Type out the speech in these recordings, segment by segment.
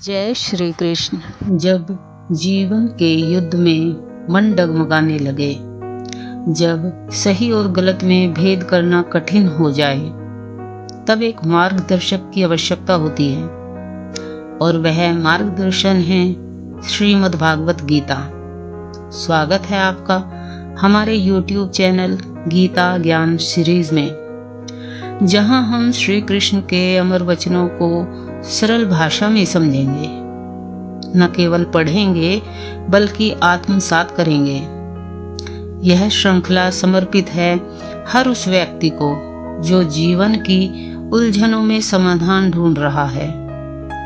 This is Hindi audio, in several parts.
जय श्री कृष्ण। जब जीवन के युद्ध में मन डगमगाने लगे, जब सही और गलत में भेद करना कठिन हो जाए, तब एक मार्गदर्शक की आवश्यकता होती है और वह मार्गदर्शन है श्रीमद् भागवत गीता। स्वागत है आपका हमारे YouTube चैनल गीता ज्ञान सीरीज में, जहां हम श्री कृष्ण के अमर वचनों को सरल भाषा में समझेंगे, न केवल पढ़ेंगे बल्कि आत्मसात करेंगे। यह श्रृंखला समर्पित है हर उस व्यक्ति को जो जीवन की उलझनों में समाधान ढूंढ रहा है।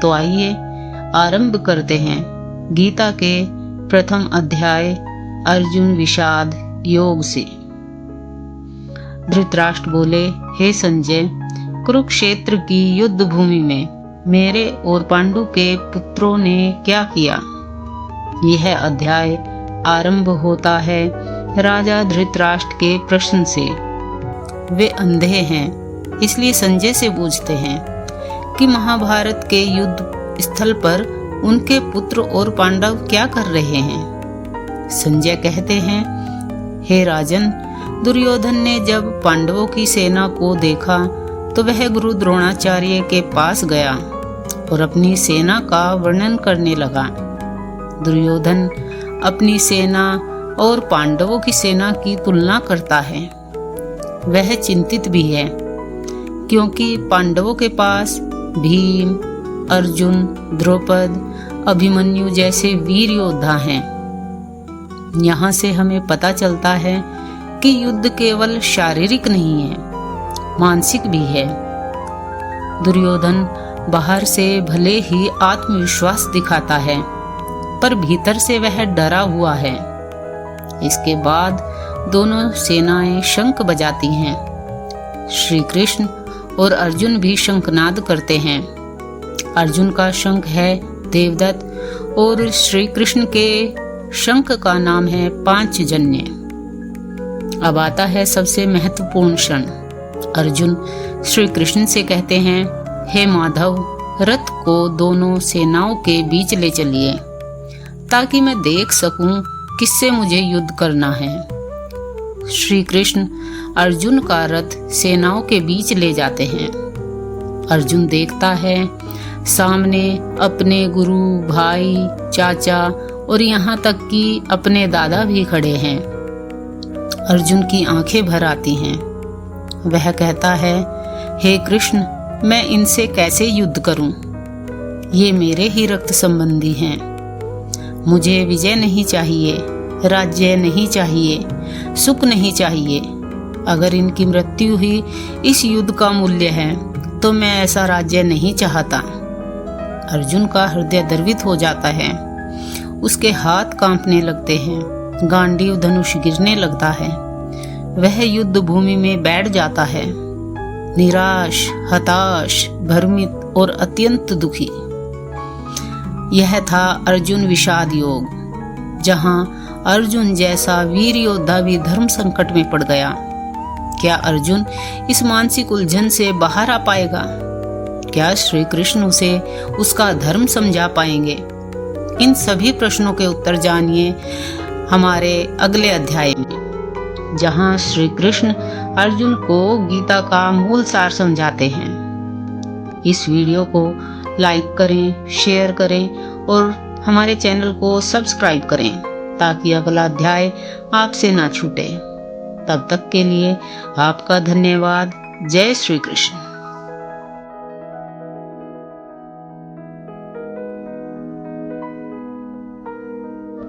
तो आइए आरंभ करते हैं गीता के प्रथम अध्याय अर्जुन विषाद योग से। धृतराष्ट्र बोले, हे संजय, कुरुक्षेत्र की युद्ध भूमि में मेरे और पांडु के पुत्रों ने क्या किया? यह अध्याय आरंभ होता है राजा धृतराष्ट्र के प्रश्न से। वे अंधे हैं, इसलिए संजय से पूछते हैं कि महाभारत के युद्ध स्थल पर उनके पुत्र और पांडव क्या कर रहे हैं? संजय कहते हैं, हे राजन, दुर्योधन ने जब पांडवों की सेना को देखा तो वह गुरु द्रोणाचार्य के पास गया और अपनी सेना का वर्णन करने लगा। दुर्योधन अपनी सेना और पांडवों की सेना की तुलना करता है। वह चिंतित भी है क्योंकि पांडवों के पास भीम, अर्जुन, द्रौपद, अभिमन्यु जैसे वीर योद्धा हैं। यहाँ से हमें पता चलता है कि युद्ध केवल शारीरिक नहीं है, मानसिक भी है। दुर्योधन बाहर से भले ही आत्मविश्वास दिखाता है, पर भीतर से वह डरा हुआ है। इसके बाद दोनों सेनाएं शंख बजाती हैं। श्री कृष्ण और अर्जुन भी शंखनाद करते हैं। अर्जुन का शंख है देवदत्त और श्री कृष्ण के शंख का नाम है पांचजन्य। अब आता है सबसे महत्वपूर्ण क्षण। अर्जुन श्री कृष्ण से कहते हैं, हे माधव, रथ को दोनों सेनाओं के बीच ले चलिए ताकि मैं देख सकूं किससे मुझे युद्ध करना है। श्री कृष्ण अर्जुन का रथ सेनाओं के बीच ले जाते हैं। अर्जुन देखता है सामने अपने गुरु, भाई, चाचा और यहाँ तक कि अपने दादा भी खड़े हैं। अर्जुन की आंखें भर आती हैं। वह कहता है, हे कृष्ण, मैं इनसे कैसे युद्ध करूं? ये मेरे ही रक्त संबंधी हैं। मुझे विजय नहीं चाहिए, राज्य नहीं चाहिए, सुख नहीं चाहिए। अगर इनकी मृत्यु ही इस युद्ध का मूल्य है तो मैं ऐसा राज्य नहीं चाहता। अर्जुन का हृदय द्रवित हो जाता है। उसके हाथ कांपने लगते हैं, गांडीव धनुष गिरने लगता है। वह युद्ध भूमि में बैठ जाता है, निराश, हताश, भ्रमित और अत्यंत दुखी। यह था अर्जुन विषाद योग, जहां अर्जुन जैसा वीर योद्धा भी धर्म संकट में पड़ गया। क्या अर्जुन इस मानसिक उलझन से बाहर आ पाएगा? क्या श्री कृष्ण उसे उसका धर्म समझा पाएंगे? इन सभी प्रश्नों के उत्तर जानिए हमारे अगले अध्याय में, जहां श्री कृष्ण अर्जुन को गीता का मूल सार समझाते हैं। इस वीडियो को लाइक करें, शेयर करें और हमारे चैनल को सब्सक्राइब करें ताकि अगला अध्याय आपसे ना छूटे। तब तक के लिए आपका धन्यवाद। जय श्री कृष्ण।